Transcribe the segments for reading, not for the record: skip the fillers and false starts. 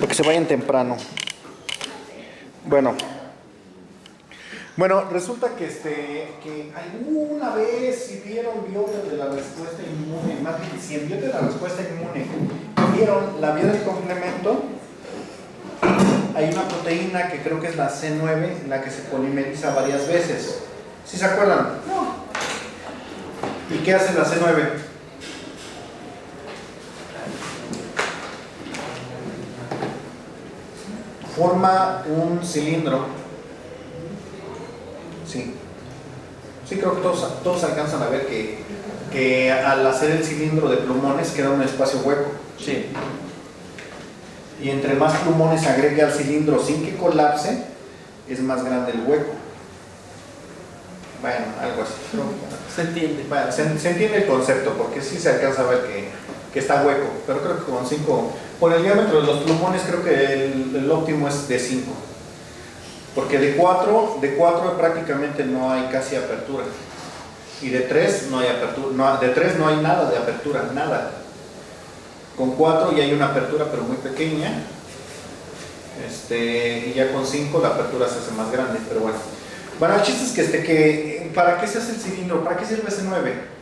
porque se vayan temprano. Bueno, resulta que alguna vez si vieron biotes de la respuesta inmune, más bien si en biotes de la respuesta inmune vieron la vía del complemento, hay una proteína que creo que es la C9, en la que se polimeriza varias veces. ¿Sí se acuerdan? No. ¿Y qué hace la C9? Forma un cilindro. Sí. Sí, creo que todos alcanzan a ver que al hacer el cilindro de plumones queda un espacio hueco. Sí. Y entre más plumones agregue al cilindro sin que colapse, es más grande el hueco. Bueno, algo así. Se entiende. Bueno, se entiende el concepto, porque sí se alcanza a ver que está hueco, pero creo que con 5, por el diámetro de los plumones creo que el óptimo es de 5, porque de 4 prácticamente no hay casi apertura, y de 3 no hay apertura, de 3 no hay nada de apertura, nada. Con 4 ya hay una apertura pero muy pequeña, y ya con 5 la apertura se hace más grande, pero bueno. Bueno, el chiste es que ¿para qué se hace el cilindro? ¿Para qué sirve C9?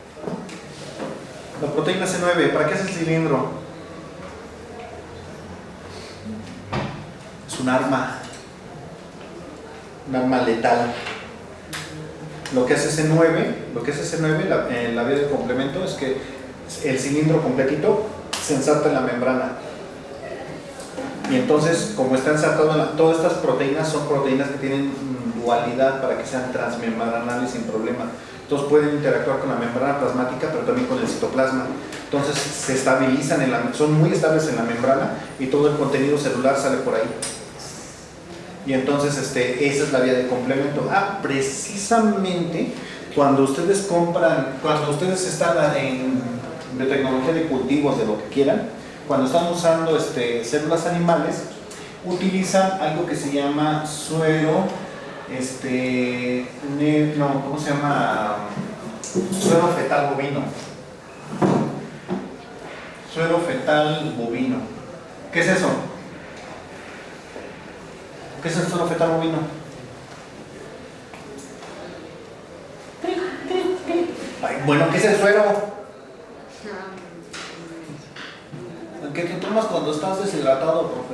La proteína C9, ¿para qué es el cilindro? Es un arma letal. Lo que hace C9, la vía del complemento, es que el cilindro completito se ensarta en la membrana. Y entonces, como está ensartado todas estas proteínas son proteínas que tienen dualidad para que sean transmembranales sin problema. Entonces pueden interactuar con la membrana plasmática, pero también con el citoplasma. Entonces se estabilizan, son muy estables en la membrana y todo el contenido celular sale por ahí. Y entonces esa es la vía de complemento. Precisamente cuando ustedes están en de tecnología de cultivos, de lo que quieran, cuando están usando células animales, utilizan algo que se llama suero, ¿cómo se llama? Suero fetal bovino. Suero fetal bovino. ¿Qué es eso? ¿Qué es el suero fetal bovino? Ay, bueno, ¿qué es el suero? ¿Qué te tomas cuando estás deshidratado, profe?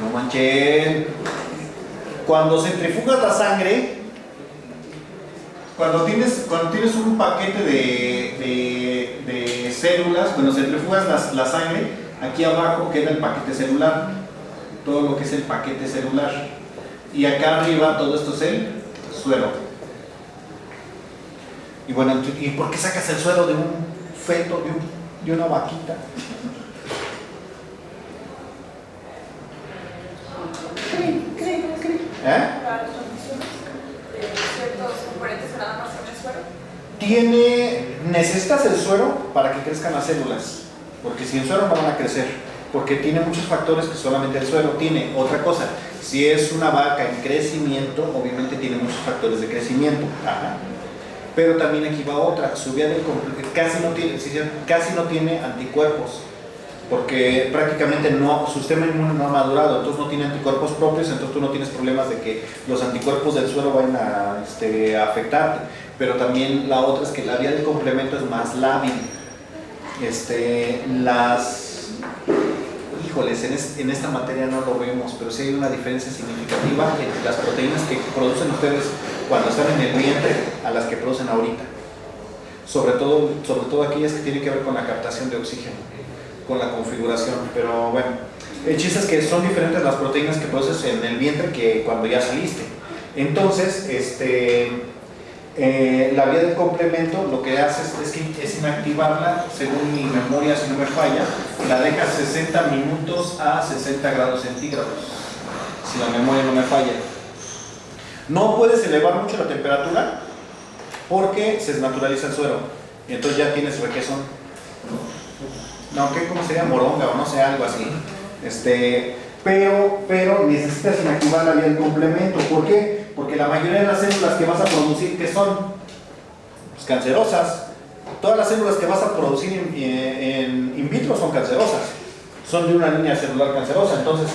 No manchen. Cuando centrifugas la sangre, cuando tienes un paquete de células, cuando centrifugas la sangre, aquí abajo queda el paquete celular, todo lo que es el paquete celular, y acá arriba todo esto es el suero. Y bueno, ¿y por qué sacas el suero de un feto, de una vaquita? Para las condiciones de ciertos componentes que nada más con el suero. Necesitas el suero para que crezcan las células, porque sin suero no van a crecer, porque tiene muchos factores que solamente el suero tiene. Otra cosa, si es una vaca en crecimiento, obviamente tiene muchos factores de crecimiento. Ajá. Pero también aquí va otra, su vía del complemento casi no tiene anticuerpos, porque prácticamente su sistema inmune no ha madurado, entonces no tiene anticuerpos propios, entonces tú no tienes problemas de que los anticuerpos del suero vayan a afectarte. Pero también la otra es que la vía del complemento es más lábil. Híjoles, en esta materia no lo vemos, pero sí hay una diferencia significativa entre las proteínas que producen ustedes cuando están en el vientre a las que producen ahorita. Sobre todo aquellas que tienen que ver con la captación de oxígeno, con la configuración. Pero bueno, el chiste es que son diferentes las proteínas que produces en el vientre que cuando ya saliste. Entonces, la vía del complemento lo que hace es inactivarla, según mi memoria, si no me falla, la deja 60 minutos a 60 grados centígrados, si la memoria no me falla. No puedes elevar mucho la temperatura porque se desnaturaliza el suero y entonces ya tienes requesón. No, ¿cómo sería? Moronga o no sé, algo así. Pero necesitas inactivar la vía del complemento. ¿Por qué? Porque la mayoría de las células que vas a producir, ¿qué son? Pues cancerosas. Todas las células que vas a producir in vitro son cancerosas. son de una línea celular cancerosa, entonces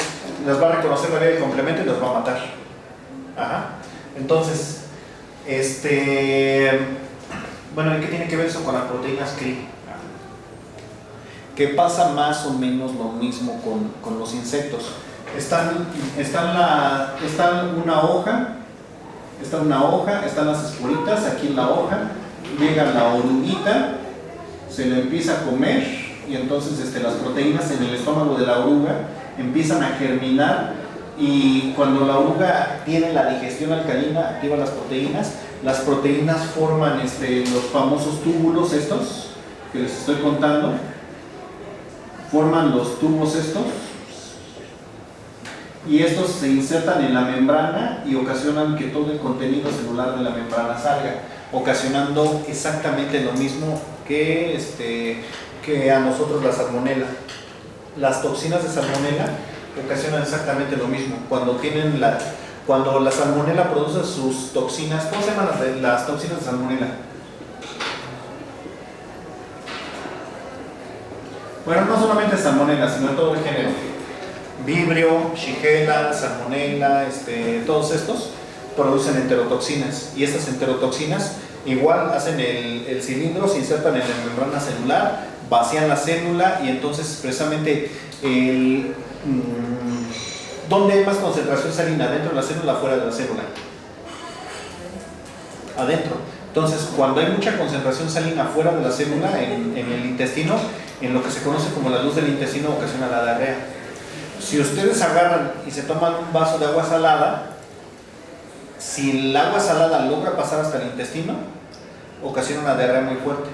las va a reconocer la vía de complemento y las va a matar. Ajá. Entonces, bueno, ¿y qué tiene que ver eso con las proteínas CRI? Que pasa más o menos lo mismo con los insectos. Está una hoja, están las esporitas aquí en la hoja, llega la oruguita, se le empieza a comer y entonces las proteínas en el estómago de la oruga empiezan a germinar y cuando la oruga tiene la digestión alcalina, activa las proteínas forman los famosos túbulos estos que les estoy contando, forman los tubos estos y estos se insertan en la membrana y ocasionan que todo el contenido celular de la membrana salga, ocasionando exactamente lo mismo que a nosotros la salmonela. Las toxinas de salmonela ocasionan exactamente lo mismo. Cuando la salmonela produce sus toxinas, ¿cómo se llaman las toxinas de salmonela? Bueno, no solamente salmonela, sino todo el género. Vibrio, Shigella, salmonella, todos estos producen enterotoxinas y estas enterotoxinas igual hacen el cilindro, se insertan en la membrana celular, vacían la célula y entonces precisamente ¿dónde hay más concentración salina? ¿Dentro de la célula o fuera de la célula? Adentro. Entonces, cuando hay mucha concentración salina fuera de la célula, en el intestino, en lo que se conoce como la luz del intestino, ocasiona la diarrea. Si ustedes agarran y se toman un vaso de agua salada, si el agua salada logra pasar hasta el intestino, ocasiona una diarrea muy fuerte,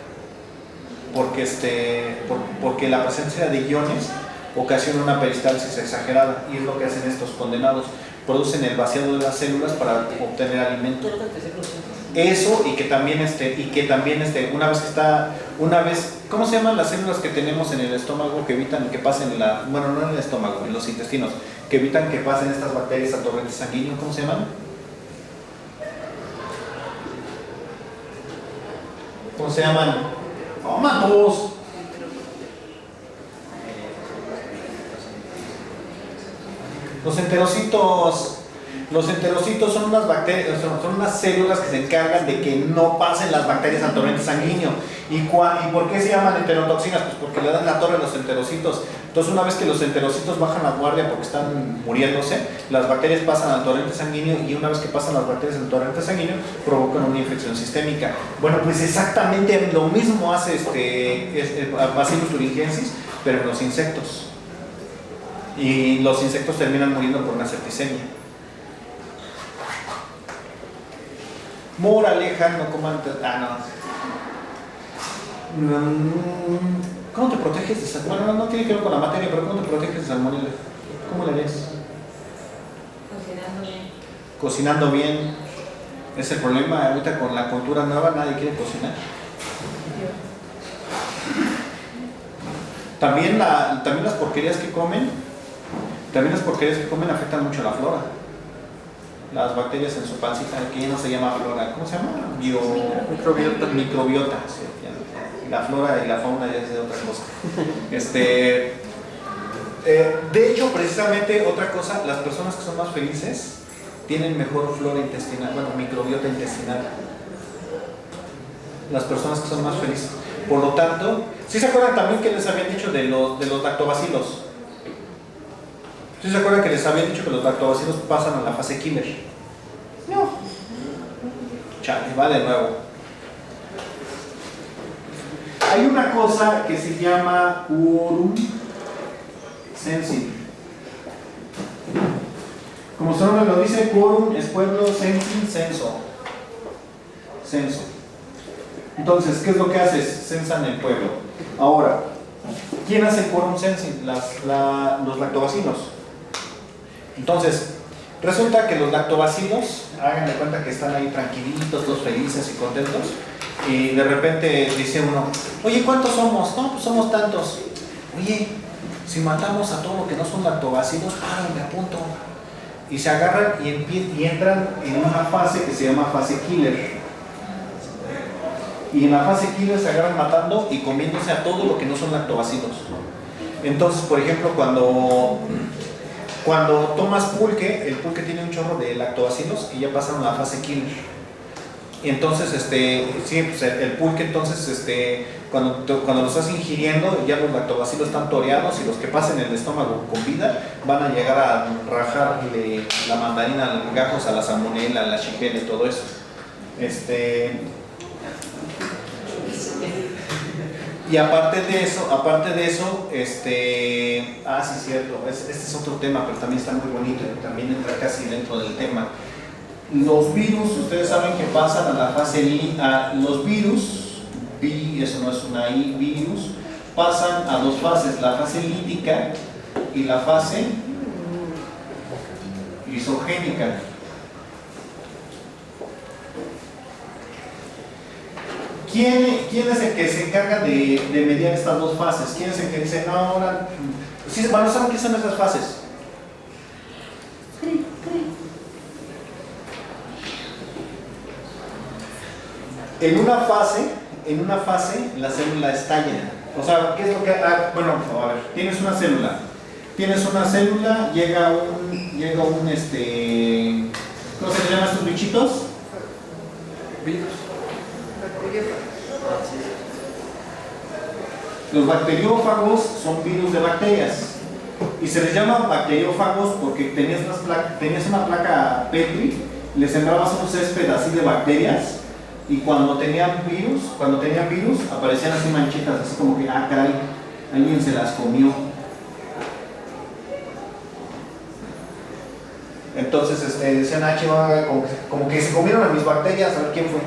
porque la presencia de iones ocasiona una peristalsis exagerada y es lo que hacen estos condenados, producen el vaciado de las células para obtener alimento. Eso y que también una vez ¿cómo se llaman las células que tenemos en el estómago que evitan que pasen no en el estómago, en los intestinos, que evitan que pasen estas bacterias al torrente sanguíneo? ¿Cómo se llaman? ¿Cómo se llaman? ¡Tomatos! Los enterocitos son unas bacterias, son unas células que se encargan de que no pasen las bacterias al torrente sanguíneo. ¿Y por qué se llaman enterotoxinas? Pues porque le dan la torre a los enterocitos. Entonces, una vez que los enterocitos bajan la guardia porque están muriéndose, las bacterias pasan al torrente sanguíneo y una vez que pasan las bacterias al torrente sanguíneo, provocan una infección sistémica. Bueno, pues exactamente lo mismo hace Bacillus thuringiensis, pero en los insectos. Y los insectos terminan muriendo por una septicemia. Moraleja, no coman. ¿Cómo te proteges de salmonela? Bueno, no tiene que ver con la materia, pero ¿cómo te proteges de salmonela? ¿Cómo le ves? Cocinando bien. Cocinando bien. Es el problema ahorita con la cultura nueva, nadie quiere cocinar. También las porquerías que comen afectan mucho a la flora. Las bacterias en su pancita, que ya no se llama flora, ¿cómo se llama? Microbiota. Sí, la flora y la fauna ya es de otra cosa. De hecho, precisamente otra cosa, las personas que son más felices tienen mejor flora intestinal, microbiota intestinal. Las personas que son más felices. Por lo tanto, ¿sí se acuerdan también que les habían dicho de los lactobacilos? ¿Sí se acuerdan que les habían dicho que los lactobacilos pasan a la fase killer? No. Chale, va de nuevo. Hay una cosa que se llama quorum sensing. Como su nombre lo dice, quorum es pueblo, sensing, censo. Entonces, ¿qué es lo que haces? Censan el pueblo. Ahora, ¿quién hace quorum sensing? Los lactobacilos. Entonces, resulta que los lactobacilos, hagan de cuenta que están ahí tranquilitos, todos felices y contentos, y de repente dice uno, oye, ¿cuántos somos? No, pues somos tantos. Oye, si matamos a todo lo que no son lactobacilos, me apunto. Y se agarran y entran en una fase que se llama fase killer. Y en la fase killer se agarran matando y comiéndose a todo lo que no son lactobacilos. Entonces, por ejemplo, cuando tomas pulque, el pulque tiene un chorro de lactobacilos y ya pasaron a la fase killer. Entonces, sí, pues el pulque, entonces, cuando lo estás ingiriendo, ya los lactobacilos están toreados y los que pasen en el estómago con vida van a llegar a rajarle la mandarina, gajos a la salmonela, a la shigella y todo eso. Y aparte de eso, sí, cierto, este es otro tema, pero también está muy bonito y también entra casi dentro del tema. Los virus, ustedes saben que pasan a la fase los virus, eso no es una I, virus, pasan a dos fases, la fase lítica y la fase lisogénica. ¿Quién es el que se encarga de mediar estas dos fases? ¿Quién es el que dice, no, ahora, sí, bueno, ¿saben qué son esas fases? En una fase la célula estalla. O sea, ¿qué es lo que...? Bueno, a ver, tienes una célula, llega un ¿cómo se llaman estos bichitos? Virus. Los bacteriófagos son virus de bacterias y se les llama bacteriófagos porque tenías una placa Petri, le sembrabas un césped así de bacterias y cuando tenían virus aparecían así manchitas, así como que, caray, alguien se las comió. Entonces decían, chihuahua, como que se comieron a mis bacterias, a ver quién fue.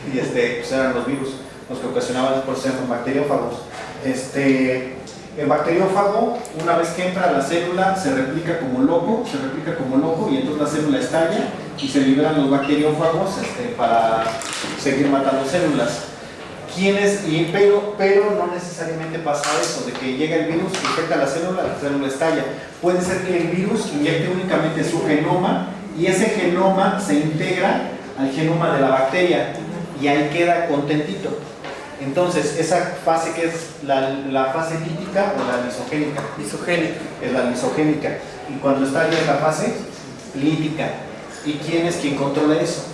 Y pues eran los virus los que ocasionaban por ser bacteriófagos. El bacteriófago, una vez que entra a la célula, se replica como loco y entonces la célula estalla y se liberan los bacteriófagos para seguir matando células. Pero no necesariamente pasa eso, de que llega el virus, infecta la célula estalla. Puede ser que el virus inyecte únicamente su genoma y ese genoma se integra al genoma de la bacteria y ahí queda contentito. Entonces, esa fase que es la fase lítica o la lisogénica. Es la lisogénica. Y cuando está ya en la fase lítica. ¿Y quién es quien controla eso?